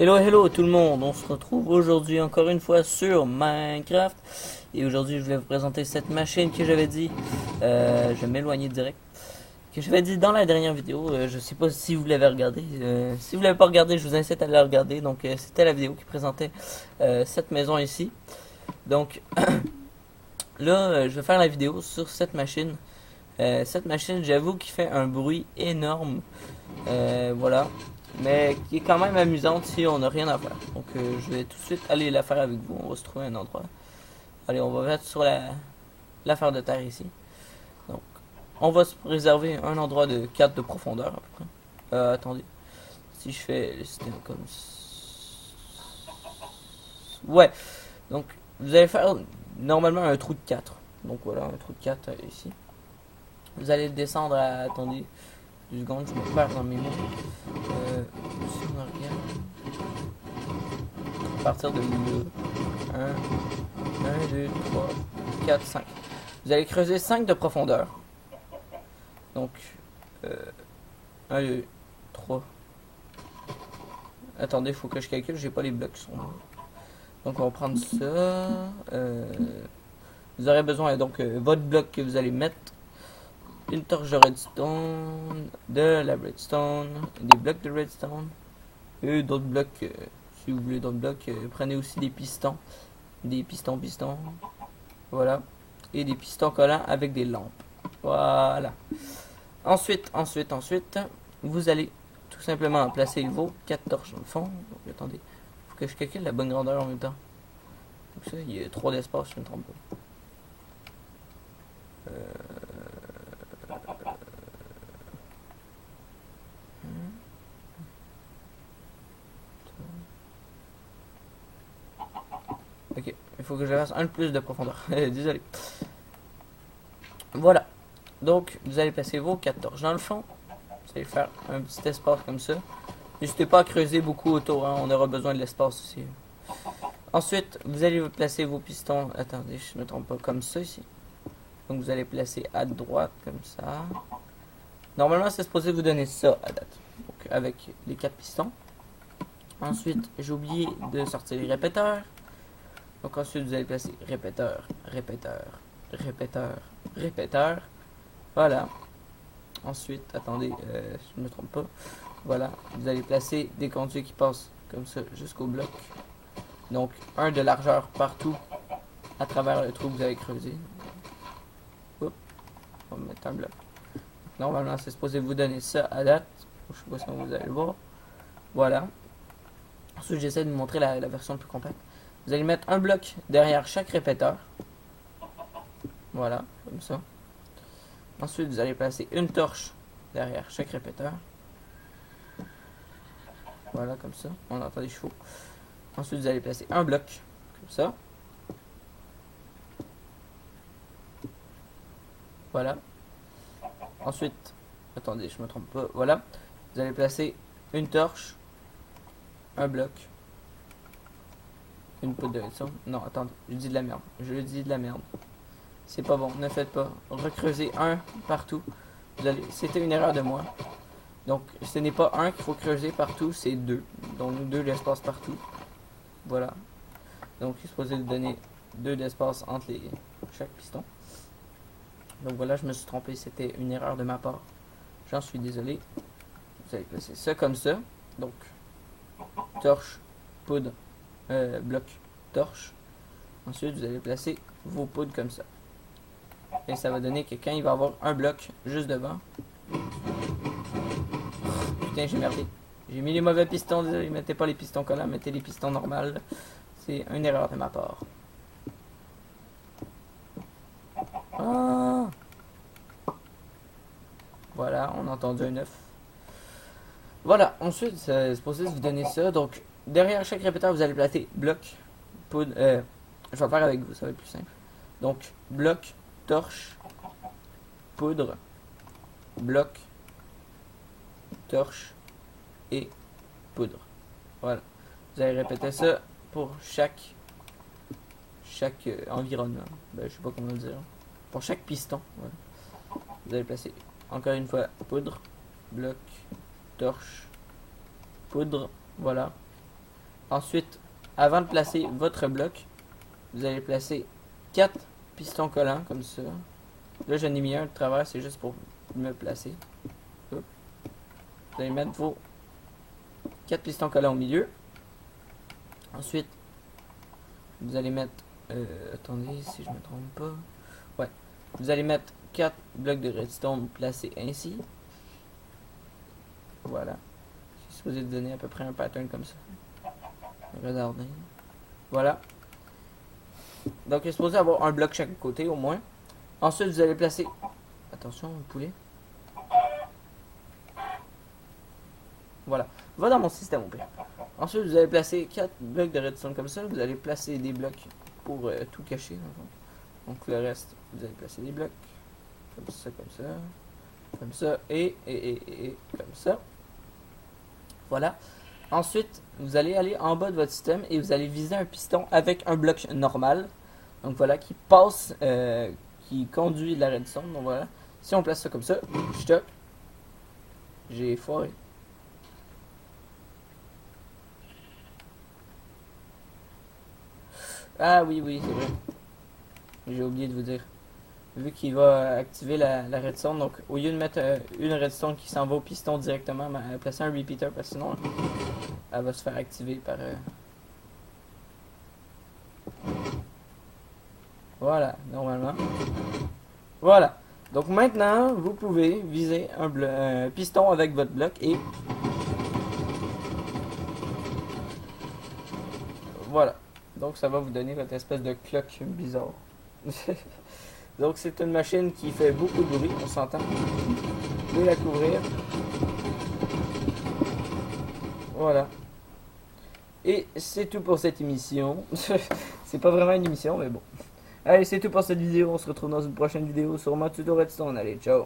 Hello hello tout le monde, on se retrouve aujourd'hui encore une fois sur Minecraft et aujourd'hui je voulais vous présenter cette machine que j'avais dit, je vais m'éloigner direct, que j'avais dit dans la dernière vidéo, je sais pas si vous l'avez regardé, si vous l'avez pas regardé je vous incite à la regarder, donc c'était la vidéo qui présentait cette maison ici, donc là je vais faire la vidéo sur cette machine j'avoue qui fait un bruit énorme, voilà. Mais qui est quand même amusante si on n'a rien à faire. Donc je vais tout de suite aller la faire avec vous. On va se trouver un endroit. Allez, on va mettre sur l'affaire de terre ici. Donc on va se réserver un endroit de 4 de profondeur à peu près. Attendez. Si je fais le système comme ouais. Donc vous allez faire normalement un trou de 4. Donc voilà, un trou de 4 ici. Vous allez descendre à... Attendez. 2 secondes, je me perds dans mes mots. Si on regarde... À partir de 1, 2, 3, 4, 5. Vous allez creuser 5 de profondeur. Donc, 1, 2, 3. Attendez, il faut que je calcule, j'ai pas les blocs sur moi. Donc, on va prendre ça. Vous aurez besoin, donc, votre bloc que vous allez mettre. Une torche de redstone, de la redstone, des blocs de redstone, et d'autres blocs, si vous voulez d'autres blocs, prenez aussi des pistons. Des pistons, voilà, et des pistons collants avec des lampes, voilà. Ensuite, vous allez tout simplement placer vos 4 torches dans le fond. Donc attendez, faut que je calcule la bonne grandeur en même temps. Donc ça, il y a 3 d'espace, je ne me trompe pas. Ok, il faut que je fasse un de plus de profondeur, désolé. Voilà, donc vous allez placer vos 4 torches dans le fond. Vous allez faire un petit espace comme ça. N'hésitez pas à creuser beaucoup autour, hein, on aura besoin de l'espace aussi. Ensuite, vous allez placer vos pistons. Attendez, je ne me trompe pas, comme ça ici. Donc vous allez placer à droite comme ça. Normalement, c'est supposé vous donner ça à date. Donc avec les 4 pistons. Ensuite, j'ai oublié de sortir les répéteurs. Donc ensuite, vous allez placer répéteur, répéteur, répéteur, répéteur. Voilà. Ensuite, attendez, je ne me trompe pas. Voilà, vous allez placer des conduits qui passent comme ça jusqu'au bloc. Donc, un de largeur partout à travers le trou que vous avez creusé. Oups, on va mettre un bloc. Normalement, c'est supposé vous donner ça à date. Je sais pas si vous allez le voir. Voilà. Ensuite, j'essaie de vous montrer la version plus compacte. Vous allez mettre un bloc derrière chaque répéteur. Voilà, comme ça. Ensuite, vous allez placer une torche derrière chaque répéteur. Voilà, comme ça. On entend des chevaux. Ensuite, vous allez placer un bloc, comme ça. Voilà. Ensuite, attendez, je me trompe pas. Voilà. Vous allez placer une torche, un bloc, une poudre de redstone. Non, attendez, je dis de la merde. Je dis de la merde. C'est pas bon, ne faites pas. Recreusez un partout. C'était une erreur de moi. Donc, ce n'est pas un qu'il faut creuser partout, c'est deux. Donc, deux d'espace partout. Voilà. Donc, il est supposé vous donner deux d'espace entre chaque piston. Donc voilà, je me suis trompé, c'était une erreur de ma part. J'en suis désolé. Vous allez placer ça comme ça. Donc, torche, poudre, bloc, torche. Ensuite, vous allez placer vos poudres comme ça. Et ça va donner que quand il va y avoir un bloc juste devant. Putain, j'ai merdé. J'ai mis les mauvais pistons, désolé, mettez pas les pistons collants, mettez les pistons normales. C'est une erreur de ma part. Ah! Voilà, on a entendu un œuf. Voilà, ensuite, c'est supposé vous donner ça. Donc, derrière chaque répéteur, vous allez placer bloc, poudre. Je vais le faire avec vous, ça va être plus simple. Donc, bloc, torche, poudre, bloc, torche et poudre. Voilà. Vous allez répéter ça pour chaque environnement. Ben, je sais pas comment le dire. Pour chaque piston. Voilà. Vous allez placer encore une fois poudre, bloc, torche, poudre. Voilà. Ensuite, avant de placer votre bloc, vous allez placer 4 pistons collants comme ça. Là, j'en ai mis un de travers, c'est juste pour me placer. Hop. Vous allez mettre vos 4 pistons collants au milieu. Ensuite, vous allez mettre... attendez, si je me trompe pas... Ouais. Vous allez mettre 4 blocs de redstone placés ainsi. Voilà. C'est supposé donner à peu près un pattern comme ça. Regardez. Voilà. Donc, il est supposé avoir un bloc chaque côté au moins. Ensuite, vous allez placer... Attention, le poulet. Voilà. Va dans mon système au pire. Ensuite, vous allez placer 4 blocs de redstone comme ça. Vous allez placer des blocs pour tout cacher. Donc, le reste, vous allez placer des blocs. Comme ça, comme ça. Comme ça. Et comme ça. Voilà. Ensuite, vous allez aller en bas de votre système et vous allez viser un piston avec un bloc normal. Donc voilà, qui passe, qui conduit la redstone. Donc voilà. Si on place ça comme ça, stop. J'ai foiré. Ah oui, oui, c'est vrai. J'ai oublié de vous dire. Vu qu'il va activer la redstone, donc au lieu de mettre une redstone qui s'en va au piston directement, ben, placer un repeater parce que sinon elle va se faire activer par... Voilà, normalement. Voilà. Donc maintenant, vous pouvez viser un piston avec votre bloc et... Voilà. Donc ça va vous donner votre espèce de cloque bizarre. Donc c'est une machine qui fait beaucoup de bruit, on s'entend. Vous pouvez la couvrir. Voilà. Et c'est tout pour cette émission. C'est pas vraiment une émission, mais bon. Allez, c'est tout pour cette vidéo. On se retrouve dans une prochaine vidéo sur Mode Tuto Redstone. Allez, ciao.